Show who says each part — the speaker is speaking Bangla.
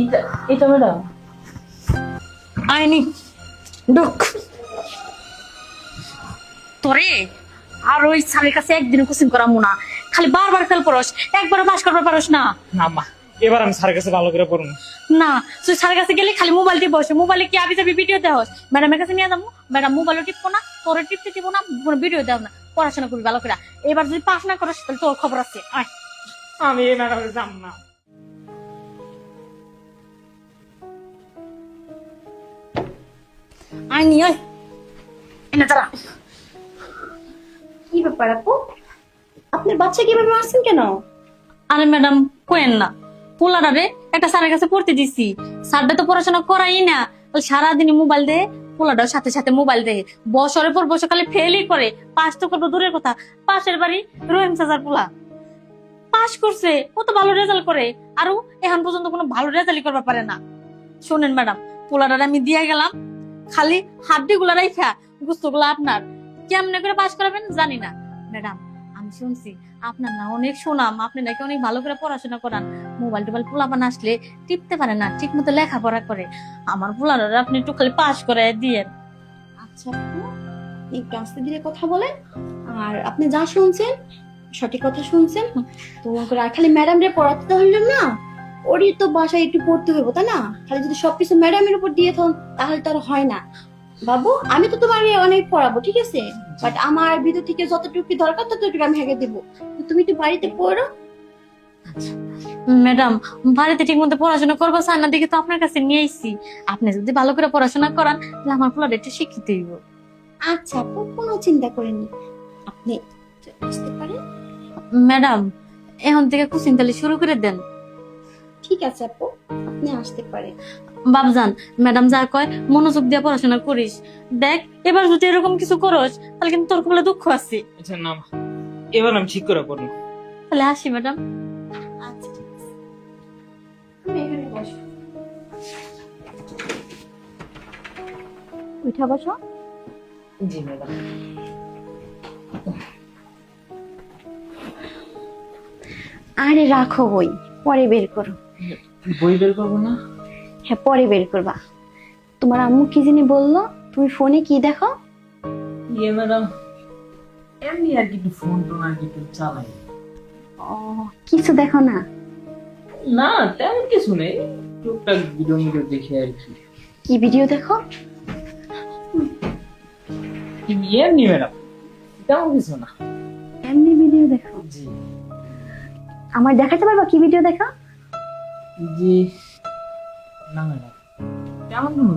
Speaker 1: এটা এটা ম্যাডাম
Speaker 2: আইনি ঢুক তোরে আর ওই স্যারের কাছে একদিন কোচিং করামু না, খালি বারবার ফেল পড়স, একবারও পাস করবার পারস না।
Speaker 1: না মা, এবার আমি স্যারের কাছে ভালো করে পড়ুন।
Speaker 2: না তুই স্যারের কাছে গেলে খালি মোবাইল টিপ বসে, মোবাইলে কি আবি যাবি ভিডিও দেওয়া হয়, ম্যাডামের কাছে নিয়ে যাবো, ম্যাডাম মোবাইলও টিপবো না, তোরে টিপতে দিব না, কোনো ভিডিও দেও না, পড়াশোনা করবি ভালো করে। এবার যদি পাস না করিস তাহলে তোর খবর আছে। আয়
Speaker 1: আমি এই ম্যাডামের যাব না।
Speaker 2: আইনি ওই এনে তারা।
Speaker 3: কি ব্যাপার আপু, আপনার বাচ্চা কিভাবে মারছেন কেন?
Speaker 2: আরে ম্যাডাম কোয়েন না, পোলারা রে একটা স্যারের কাছে পড়তে দিছি, স্যারটা তো পড়াশোনা করাই না, সারাদিন মোবাইল দে, পোলাটার সাথে সাথে মোবাইল দে, বছরের পর বছর খালি ফেলই করে, পাস তো করবো দূরের কথা, পাশের বাড়ি রহিম চাচার পোলা পাস করছে, কত ভালো রেজাল্ট করে, আরো এখন পর্যন্ত কোনো ভালো রেজাল্টই করতে পারে না। শোনেন ম্যাডাম, পোলাটার আমি দিয়ে গেলাম, খালি হাড্ডি গুলা রাইখা গুস্ত গুলা আপনার, কেমনে করে পাস করাবেন জানি না। ম্যাডাম আমি শুনছি আপনার না অনেক সুনাম, আপনি নাকি অনেক ভালো করে পড়াশোনা করান, মোবাইল টোবাইল পোলাপান আসলে টিপতে পারে না, ঠিক মতো লেখাপড়া করে, আমার পোলার আপনি একটু খালি পাস করে দিয়েন।
Speaker 3: আচ্ছা আপু, একটু আস্তে ধীরে কথা বলেন, আর আপনি যা শুনছেন সঠিক কথা শুনছেন তো। আর খালি ম্যাডাম রে পড়াতে তো হইল না, ওরই তো বাসায় একটু পড়তে হইব তাই না? খালি যদি সবকিছু ম্যাডামের উপর দিয়ে থাকুন তাহলে তো আর হয় না। বাবু আমি তো তোমার অনেক পড়াবো ঠিক আছে, বাট আমার ভিতর থেকে যতটুকু দরকার ততটুকু আমি হেগে দেবো, তুমি একটু বাড়িতে পড়ো।
Speaker 2: ম্যাডাম বাড়িতে ঠিক মতো পড়াশোনা করবো স্যার না দেখে তো আপনার কাছে নিয়ে আইছি, আপনি যদি ভালো করে পড়াশোনা করান তাহলে আমার পোলার একটু শিক্ষিত হইব।
Speaker 3: আচ্ছা আপু, কোনো চিন্তা করেন আপনি আসতে পারেন।
Speaker 2: ম্যাডাম এখন থেকে কোচিং তাহলে শুরু করে দেন।
Speaker 3: ঠিক আছে আপু, আপনি আসতে পারেন।
Speaker 2: বাবজান ম্যাডাম যা কয় মনোযোগ দিয়ে পড়াশোনা করিস, দেখ এবার যদি এরকম কিছু করস তাহলে কিন্তু তোর বলে দুঃখ আছে।
Speaker 1: আচ্ছা না মা, এবার আমি ঠিক করে পড়বো।
Speaker 2: তাহলে আসি ম্যাডাম।
Speaker 3: আচ্ছা ঠিক আছে, তুমি এখানে বসো। উঠা বসো।
Speaker 1: জি ম্যাডাম।
Speaker 3: আরে রাখো বই, পরে বের করো।
Speaker 1: বই বের করবো না?
Speaker 3: হ্যাঁ পরে বের করবা। তোমার আম্মু কি জানি বললো, তুমি ফোনে কি দেখো?
Speaker 1: ইয়ে ম্যাডাম, এমনি আর কি একটু ফোন টোন আর কি একটু চালাই।
Speaker 3: ও কিছু দেখো না?
Speaker 1: না তেমন কিছু নেই, টুকটাক ভিডিও মিডিও দেখি আর কি।
Speaker 3: কি ভিডিও দেখো?
Speaker 1: এমনি ম্যাডাম, তেমন কিছু না।
Speaker 3: এমনি ভিডিও দেখো?
Speaker 1: জি।
Speaker 3: আমার দেখাতে পারবা কি ভিডিও দেখো?
Speaker 1: জি না ম্যাডাম, তেমন কোনো